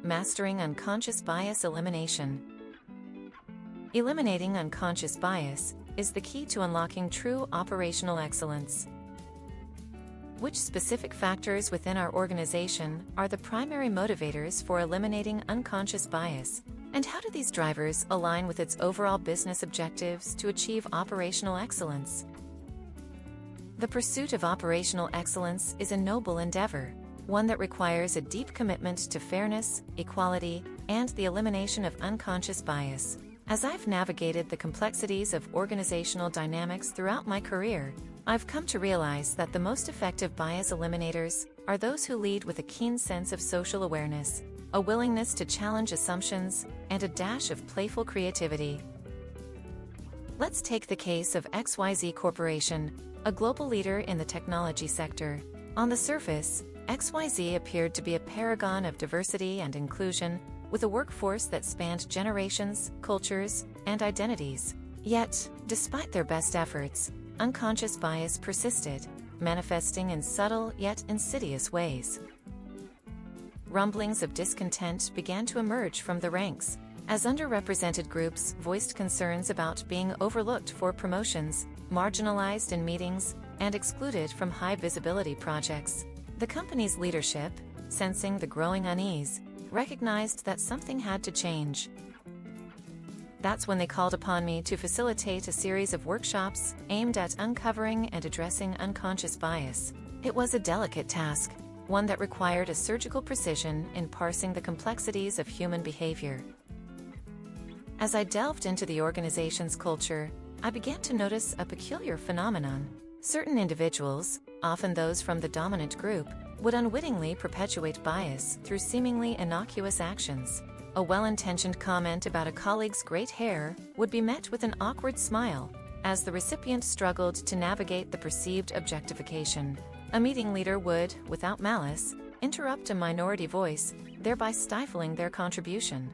Mastering Unconscious Bias Elimination. Eliminating unconscious bias is the key to unlocking true operational excellence. Which specific factors within our organization are the primary motivators for eliminating unconscious bias, and how do these drivers align with its overall business objectives to achieve operational excellence? The pursuit of operational excellence is a noble endeavor, one that requires a deep commitment to fairness, equality, and the elimination of unconscious bias. As I've navigated the complexities of organizational dynamics throughout my career, I've come to realize that the most effective bias eliminators are those who lead with a keen sense of social awareness, a willingness to challenge assumptions, and a dash of playful creativity. Let's take the case of XYZ Corporation, a global leader in the technology sector. On the surface, XYZ appeared to be a paragon of diversity and inclusion, with a workforce that spanned generations, cultures, and identities. Yet, despite their best efforts, unconscious bias persisted, manifesting in subtle yet insidious ways. Rumblings of discontent began to emerge from the ranks, as underrepresented groups voiced concerns about being overlooked for promotions, marginalized in meetings, and excluded from high-visibility projects. The company's leadership, sensing the growing unease, recognized that something had to change. That's when they called upon me to facilitate a series of workshops aimed at uncovering and addressing unconscious bias. It was a delicate task, one that required a surgical precision in parsing the complexities of human behavior. As I delved into the organization's culture, I began to notice a peculiar phenomenon. Certain individuals, often those from the dominant group, would unwittingly perpetuate bias through seemingly innocuous actions. A well-intentioned comment about a colleague's great hair would be met with an awkward smile, as the recipient struggled to navigate the perceived objectification. A meeting leader would, without malice, interrupt a minority voice, thereby stifling their contribution.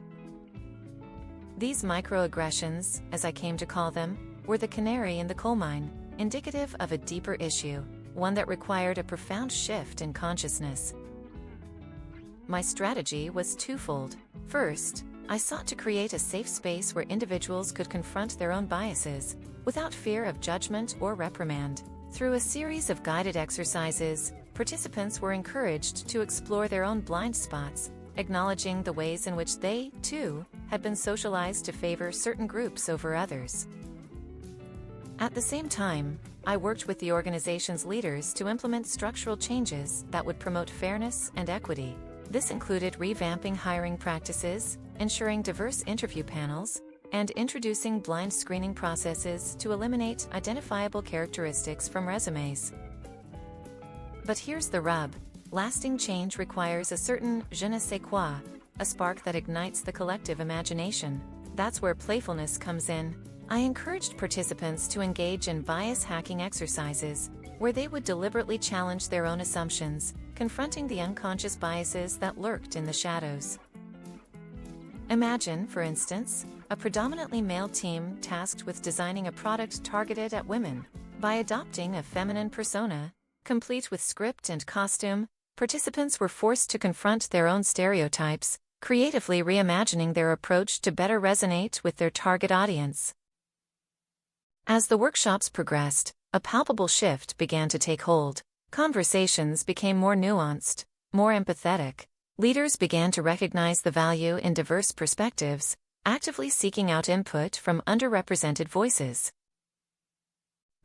These microaggressions, as I came to call them, were the canary in the coal mine, indicative of a deeper issue, one that required a profound shift in consciousness. My strategy was twofold. First, I sought to create a safe space where individuals could confront their own biases, without fear of judgment or reprimand. Through a series of guided exercises, participants were encouraged to explore their own blind spots, acknowledging the ways in which they, too, had been socialized to favor certain groups over others. At the same time, I worked with the organization's leaders to implement structural changes that would promote fairness and equity. This included revamping hiring practices, ensuring diverse interview panels, and introducing blind screening processes to eliminate identifiable characteristics from resumes. But here's the rub. Lasting change requires a certain je ne sais quoi, a spark that ignites the collective imagination. That's where playfulness comes in. I encouraged participants to engage in bias-hacking exercises, where they would deliberately challenge their own assumptions, confronting the unconscious biases that lurked in the shadows. Imagine, for instance, a predominantly male team tasked with designing a product targeted at women. By adopting a feminine persona, complete with script and costume, participants were forced to confront their own stereotypes, creatively reimagining their approach to better resonate with their target audience. As the workshops progressed, a palpable shift began to take hold. Conversations became more nuanced, more empathetic. Leaders began to recognize the value in diverse perspectives, actively seeking out input from underrepresented voices.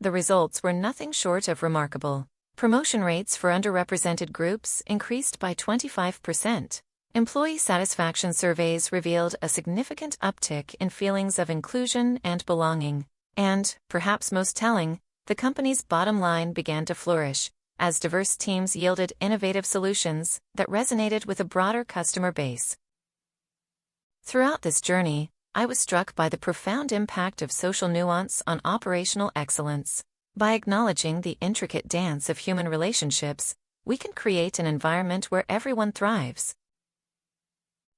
The results were nothing short of remarkable. Promotion rates for underrepresented groups increased by 25%. Employee satisfaction surveys revealed a significant uptick in feelings of inclusion and belonging. And, perhaps most telling, the company's bottom line began to flourish, as diverse teams yielded innovative solutions that resonated with a broader customer base. Throughout this journey, I was struck by the profound impact of social nuance on operational excellence. By acknowledging the intricate dance of human relationships, we can create an environment where everyone thrives.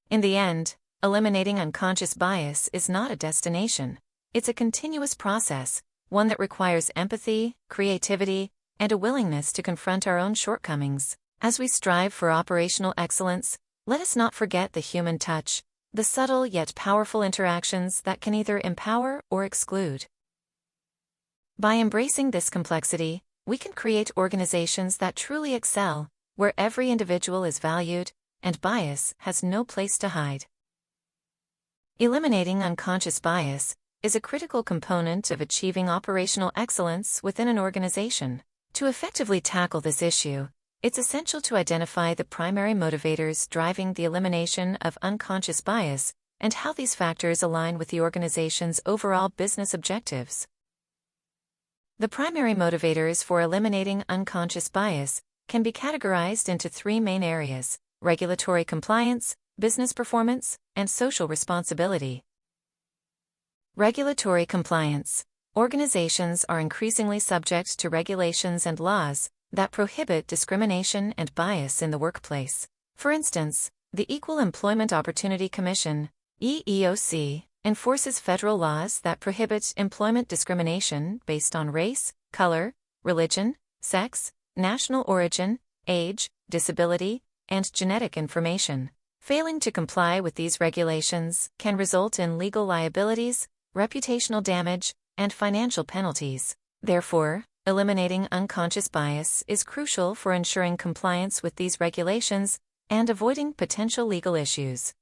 In the end, eliminating unconscious bias is not a destination. It's a continuous process, one that requires empathy, creativity, and a willingness to confront our own shortcomings. As we strive for operational excellence, Let us not forget the human touch, the subtle yet powerful interactions that can either empower or exclude. By embracing this complexity, we can create organizations that truly excel, where every individual is valued, and bias has no place to hide. Eliminating unconscious bias is a critical component of achieving operational excellence within an organization. To effectively tackle this issue, it's essential to identify the primary motivators driving the elimination of unconscious bias and how these factors align with the organization's overall business objectives. The primary motivators for eliminating unconscious bias can be categorized into three main areas: regulatory compliance, business performance, and social responsibility. Regulatory compliance. Organizations are increasingly subject to regulations and laws that prohibit discrimination and bias in the workplace. For instance, the Equal Employment Opportunity Commission, EEOC, enforces federal laws that prohibit employment discrimination based on race, color, religion, sex, national origin, age, disability, and genetic information. Failing to comply with these regulations can result in legal liabilities, reputational damage, and financial penalties. Therefore, eliminating unconscious bias is crucial for ensuring compliance with these regulations and avoiding potential legal issues.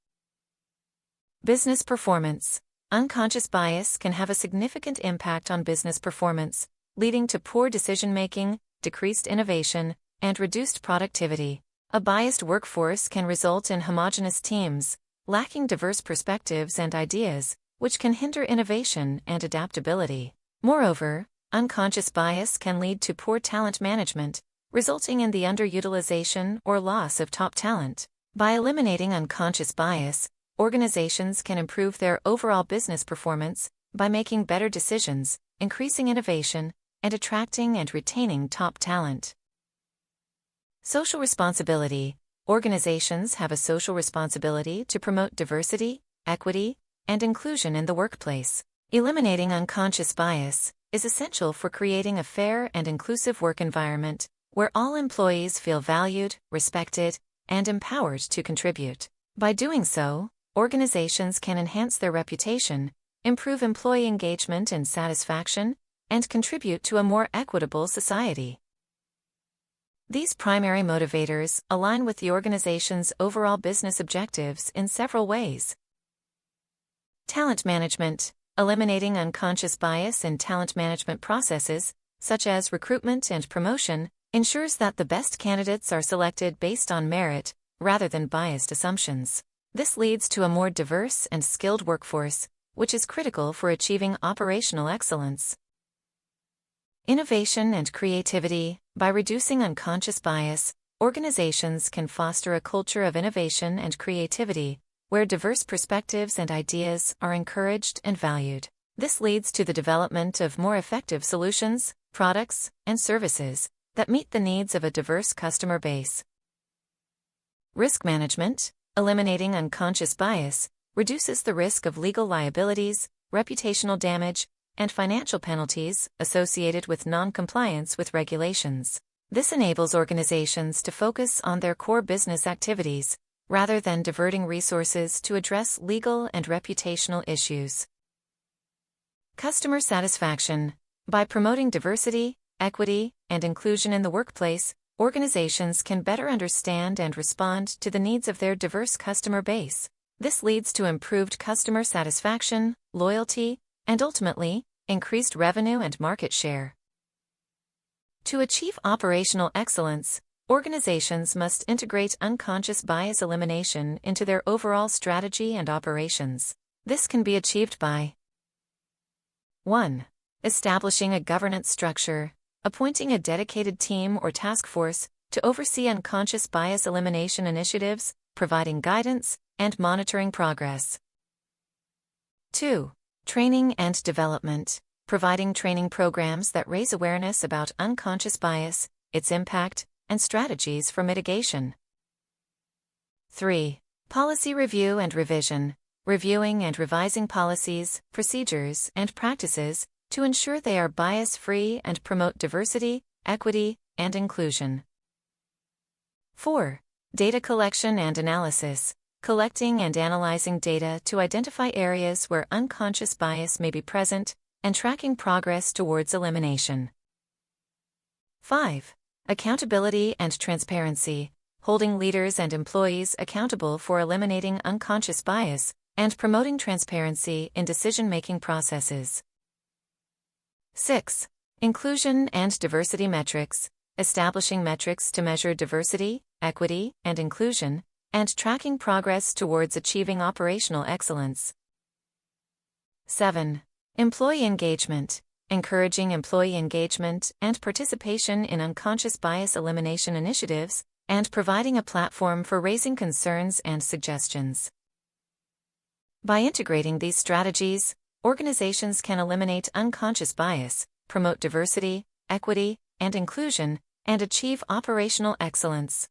Business performance. Unconscious bias can have a significant impact on business performance, leading to poor decision-making, decreased innovation, and reduced productivity. A biased workforce can result in homogeneous teams, lacking diverse perspectives and ideas, which can hinder innovation and adaptability. Moreover, unconscious bias can lead to poor talent management, resulting in the underutilization or loss of top talent. By eliminating unconscious bias, organizations can improve their overall business performance by making better decisions, increasing innovation, and attracting and retaining top talent. Social responsibility. Organizations have a social responsibility to promote diversity, equity, and inclusion in the workplace. Eliminating unconscious bias is essential for creating a fair and inclusive work environment where all employees feel valued, respected, and empowered to contribute. By doing so, organizations can enhance their reputation, improve employee engagement and satisfaction, and contribute to a more equitable society. These primary motivators align with the organization's overall business objectives in several ways. Talent management. Eliminating unconscious bias in talent management processes, such as recruitment and promotion, ensures that the best candidates are selected based on merit, rather than biased assumptions. This leads to a more diverse and skilled workforce, which is critical for achieving operational excellence. Innovation and creativity. By reducing unconscious bias, organizations can foster a culture of innovation and creativity, where diverse perspectives and ideas are encouraged and valued. This leads to the development of more effective solutions, products, and services that meet the needs of a diverse customer base. Risk management. Eliminating unconscious bias reduces the risk of legal liabilities, reputational damage, and financial penalties associated with non-compliance with regulations. This enables organizations to focus on their core business activities, rather than diverting resources to address legal and reputational issues. Customer satisfaction. By promoting diversity, equity, and inclusion in the workplace, organizations can better understand and respond to the needs of their diverse customer base. This leads to improved customer satisfaction, loyalty, and ultimately, increased revenue and market share. To achieve operational excellence, organizations must integrate unconscious bias elimination into their overall strategy and operations. This can be achieved by 1. Establishing a governance structure, appointing a dedicated team or task force to oversee unconscious bias elimination initiatives, providing guidance, and monitoring progress. 2. Training and development, providing training programs that raise awareness about unconscious bias, its impact, and strategies for mitigation. 3. Policy review and revision, reviewing and revising policies, procedures, and practices to ensure they are bias-free and promote diversity, equity, and inclusion. 4. Data collection and analysis, collecting and analyzing data to identify areas where unconscious bias may be present, and tracking progress towards elimination. 5. Accountability and transparency, holding leaders and employees accountable for eliminating unconscious bias, and promoting transparency in decision-making processes. 6. Inclusion and diversity metrics, establishing metrics to measure diversity, equity, and inclusion, and tracking progress towards achieving operational excellence. 7. Employee engagement, encouraging employee engagement and participation in unconscious bias elimination initiatives, and providing a platform for raising concerns and suggestions. By integrating these strategies, organizations can eliminate unconscious bias, promote diversity, equity, and inclusion, and achieve operational excellence.